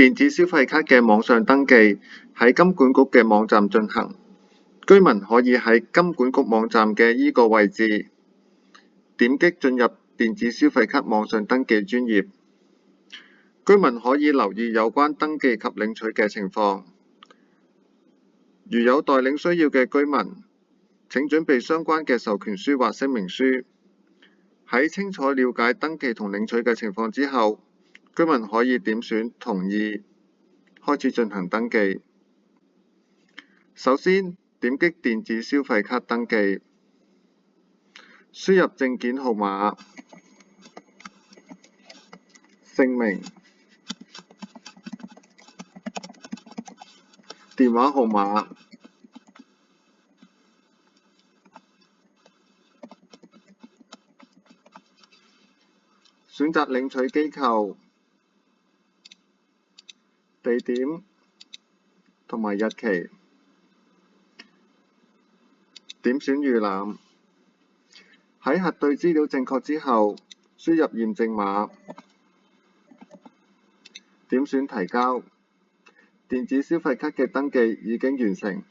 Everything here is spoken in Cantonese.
電子消費卡嘅網上登記喺金管局嘅網站進行，居民可以喺金管局網站嘅依個位置點擊進入電子消費卡網上登記專頁。居民可以留意有關登記及領取嘅情況。如有代領需要嘅居民，請準備相關嘅授權書或聲明書。喺清楚了解登記同領取嘅情況之後，居民可以點選同意，開始進行登記。首先，點擊電子消費卡登記，輸入證件號碼、姓名、電話號碼，選擇領取機構、地點同埋日期，點選預覽。喺核對資料正確之後，輸入驗證碼，點選提交。電子消費卡嘅登記已經完成。